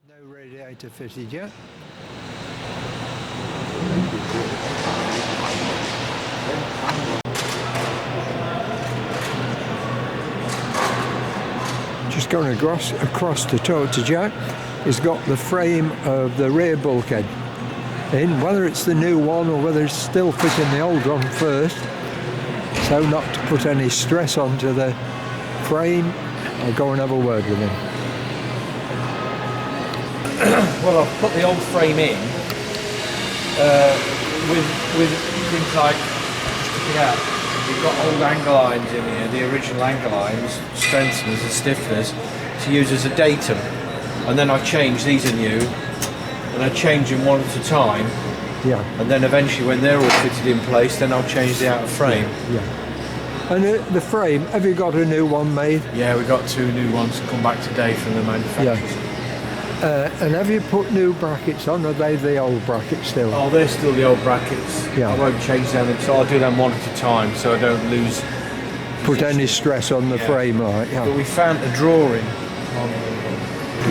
No radiator fitted yet. Just going across to talk to Jack. He's got the frame of the rear bulkhead in, whether it's the new one or whether it's still fitting the old one first, so not to put any stress onto the frame. I'll go and have a word with him. Well, I've put the old frame in with things like, check it out, you've got old angle lines in here, the original angle lines, strengtheners and stiffeners to use as a datum, and then I change, these are new, and I change them one at a time, Yeah. and then eventually when they're all fitted in place, then I'll change the outer frame. Yeah. And the frame, have you got a new one made? Yeah, we got 2 new ones come back today from the manufacturers. Yeah. And have you put new brackets on, or are they the old brackets still? Oh, they're still the old brackets. Yeah. I won't change them, so I'll do them one at a time so I don't lose. Put any stress on the frame, right? Yeah. But we found a drawing.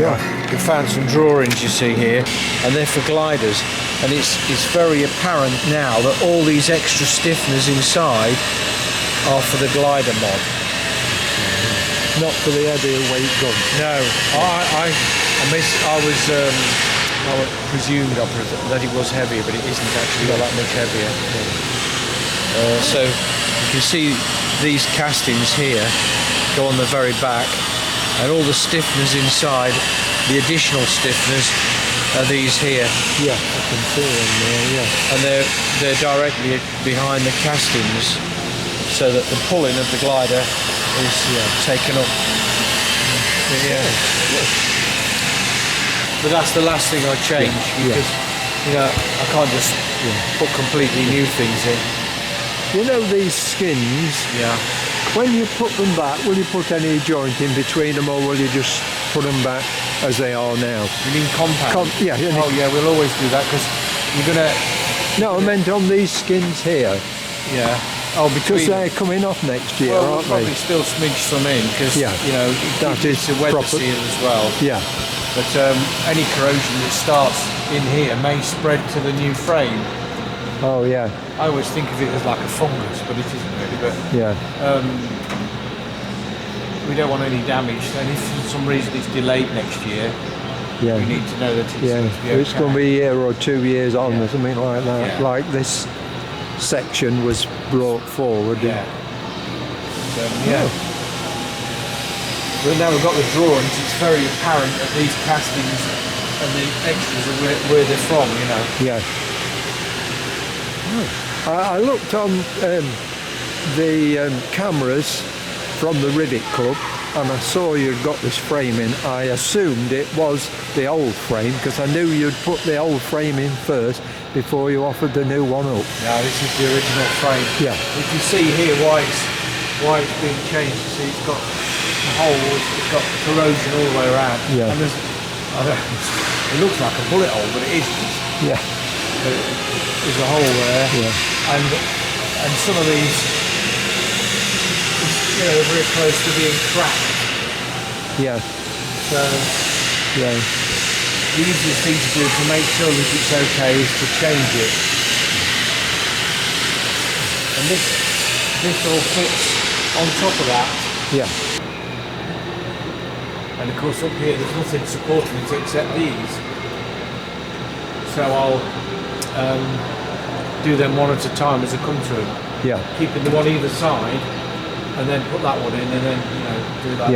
Yeah. We found some drawings, you see here, and they're for gliders. And it's very apparent now that all these extra stiffeners inside are for the glider mod. Not for the heavier weight gun. No, I presumed that it was heavier, but it isn't actually that much heavier. So you can see these castings here go on the very back, and all the stiffeners inside, the additional stiffeners, are these here. Yeah, I can see them there, yeah. And they're directly behind the castings, so that the pulling of the glider is taken up. But that's the last thing I change, because I can't just put completely new things in. You know these skins? Yeah. When you put them back, will you put any joint in between them, or will you just put them back as they are now? You mean compound? Yeah. Oh yeah, we'll always do that, because you're gonna. No, I meant on these skins here. Yeah. Oh, because they're coming off next year, well, aren't we'll they? probably still smidge some in, because that is it's a weather proper. seal as well. Yeah. But any corrosion that starts in here may spread to the new frame. Oh yeah. I always think of it as like a fungus, but it isn't really. But we don't want any damage. And if for some reason it's delayed next year, we need to know that it's going to be okay. It's going to be a year or 2 years on, or something like that. Yeah. Like this section was brought forward. Yeah. But now we've got the drawings, it's very apparent that these castings and the extras are where they're from, Yeah. I looked on the cameras from the Rivet Club, and I saw you'd got this frame in. I assumed it was the old frame, because I knew you'd put the old frame in first before you offered the new one up. No, this is the original frame. Yeah. You can see here why it's being changed. You see, it's got the holes, it's got corrosion all the way around. Yeah. And it looks like a bullet hole, but it isn't. Yeah. There's a hole there. Yeah. And some of these, are very close to being cracked. Yeah. So. Yeah. The easiest thing to do to make sure that it's okay is to change it. And this all fits on top of that. Yeah. And of course up here there's nothing supporting it except these. So I'll do them one at a time as I come through. Yeah. Keeping the one either side, and then put that one in, and then do that.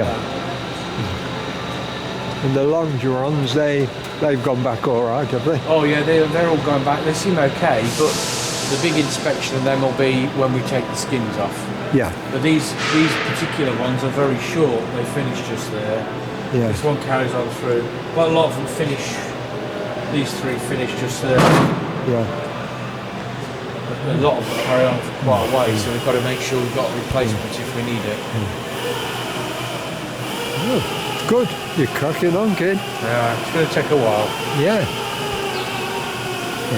And the Longerons, they've gone back all right, have they? Oh yeah, they're all going back. They seem okay, but the big inspection of them will be when we take the skins off. Yeah. But these particular ones are very short. They finish just there. Yeah. This one carries on through. But a lot of them finish. These 3 finish just there. Yeah. A lot of them carry on for quite a way, so we've got to make sure we've got a replacement if we need it. Oh, good. You're cracking on, kid. Yeah, it's going to take a while. Yeah.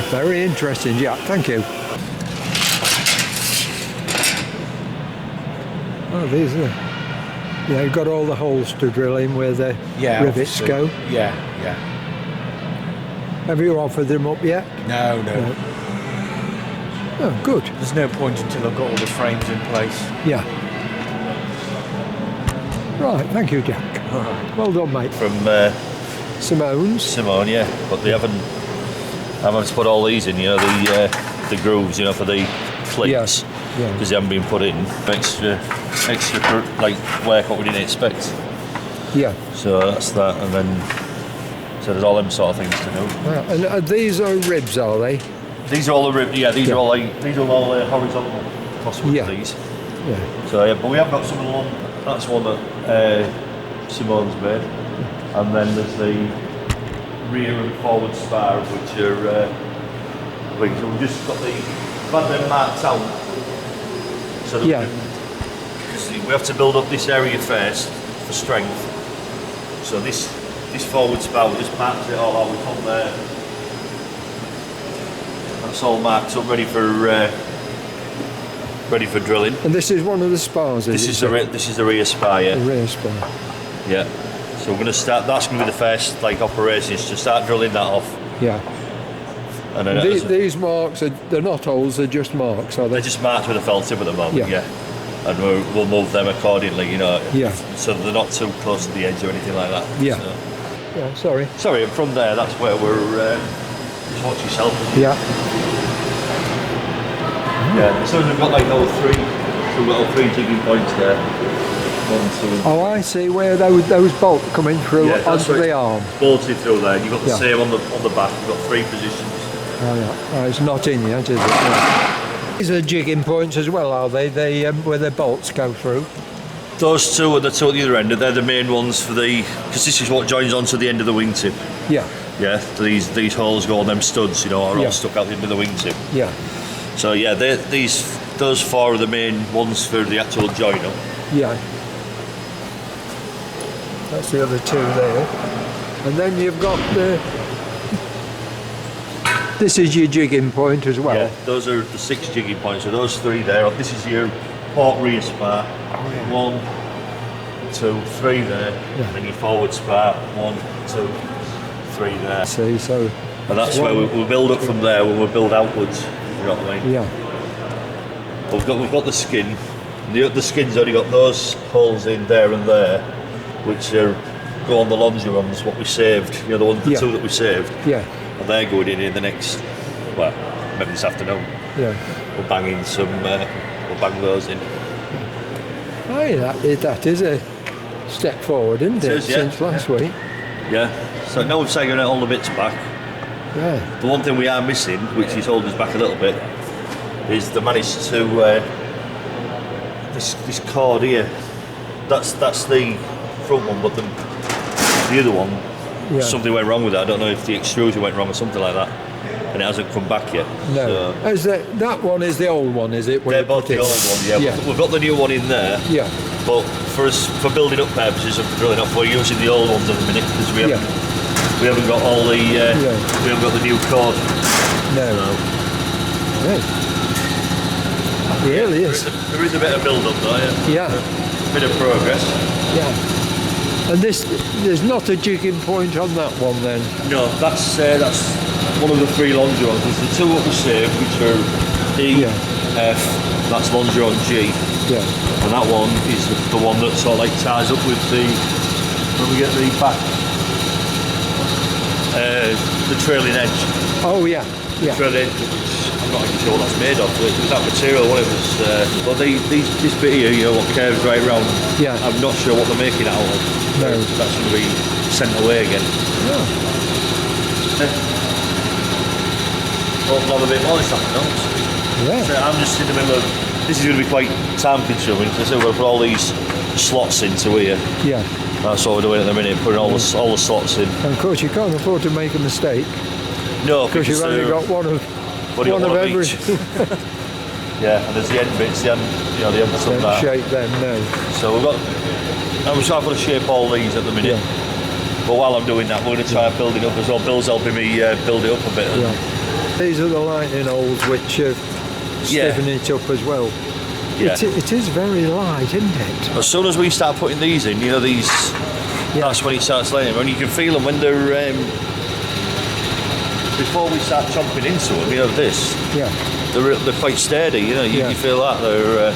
Very interesting, Jack. Thank you. Oh, these are... Yeah, you've got all the holes to drill in where the rivets go. Yeah. Have you offered them up yet? No. Oh, good. There's no point until I've got all the frames in place. Yeah. Right, thank you, Jack. Well done, mate. From Simone's. Simone, yeah, but they haven't to put all these in, you know, the grooves, you know, for the cleats. Yes. Yeah. Because they haven't been put in. Extra like work what we didn't expect. Yeah. So that's that, and then so there's all them sort of things to do. And these are ribs, are they? These are all the ribs. Yeah, these are all horizontal possible. Yeah. These. Yeah. So yeah, but we have got some along. That's one that Simone's made, and then there's the rear and forward spar, which are wings. So we've just got we've had them marked out. So that we have to build up this area first for strength. So this forward spar, we just marked it all out. We put there. That's all marked up, ready for drilling. And this is one of the spars. This is the rear spar, yeah. The rear spar. Yeah. So we're going to start. That's going to be the first operations to start drilling that off. Yeah. And then these marks they're not holes. They're just marks, are they? they're just marked with a felt tip at the moment. Yeah. And we'll move them accordingly, you know. Yeah. So they're not too close to the edge or anything like that. Yeah. So. Yeah. Sorry. Sorry. And from there, that's where we're. Just watch yourself. Yeah. Yeah. So we've got all three. So we've got all three jigging points there. 1, 2. Oh, I see where those bolts coming through onto the arm. Bolted through there. You've got the same on the back. You've got 3 positions. Oh, yeah. Oh, it's not in yet, is it? Yeah. These are jigging points as well, are they? They where the bolts go through. Those two are the two at the other end. They're the main ones for because this is what joins onto the end of the wingtip. Yeah. Yeah. So these holes go on them studs, you know, are all stuck out the end of the wingtip. Yeah. So yeah, those 4 are the main ones for the actual joiner. Yeah. That's the other 2 there. And then you've got this is your jigging point as well. Yeah, those are the 6 jigging points. So those 3 there. This is your port rear spar. 1, 2, 3 there. Yeah. And then your forward spar. 1, 2, 3 there. See, so. And that's where we'll build up from there when we build outwards. You know what I mean? Yeah. We've got the skin. The skin's only got those holes in there and there, which go on the Longerons, what we saved. You know, the 2 that we saved. Yeah. And they're going in the next, maybe this afternoon. Yeah. We'll bang those in. Oh, yeah, that is a step forward, isn't it? Since last week. Yeah. So now we've taken all the bits back. Yeah. The one thing we are missing, which is holding us back a little bit, is the managed to this cord here. That's the front one, but the other one, something went wrong with it. I don't know if the extrusion went wrong or something like that, and it hasn't come back yet. No. So. That one is the old one, is it? They're both the old one. Yeah. We've got the new one in there. Yeah. But for building up purposes and for drilling off, we're using the old ones at the minute because we haven't got all the we haven't got the new cord. No. Really is. There is a bit of build up though. Yeah. A bit of progress. Yeah. And there's not a jigging point on that one then. No, that's one of the 3 Longerons. There's the 2 that we saved, which are E, F. That's Longeron G. Yeah. And that one is the one that sort of ties up with when we get the back, the trailing edge. Oh yeah. Yeah. Trailing edge, which I'm not even sure what that's made of. It was that material, what it was. But this bit here, you know, what curves right round. Yeah. I'm not sure what they're making it out of. No. That's going to be sent away again. No. We'll have a bit more this afternoon. Yeah. So I'm just in the middle of. This is going to be quite time consuming because we're going to put all these slots into here. Yeah. That's what we're doing at the minute, putting all the slots in. And of course, you can't afford to make a mistake. No, because you've only got one of every. Yeah, and there's the end bits, the end stuff Don't that. shape them, no. So we've got. I'm trying to shape all these at the minute. Yeah. But while I'm doing that, we're going to try and build it up as well. Bill's helping me build it up a bit. Yeah. These are the lightning holes which stiffen it up as well. Yeah. It is very light, isn't it? As soon as we start putting these in, you know, that's when it starts laying. When you can feel them when they're before we start chomping into them, you know, this, Yeah. they're quite sturdy. You know, you feel that they're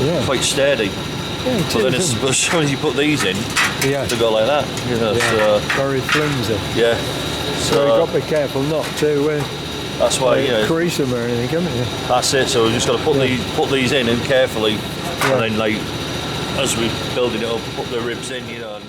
Yeah. quite sturdy. Yeah, But then as soon as you put these in, yeah. they go like that. You know, Yeah. Very flimsy. yeah. So you've got to be careful not to that's why, you know, crease them or anything, haven't you? that's it. So we've just got to put these in and carefully, and then like as we're building it up, put the ribs in, you know. And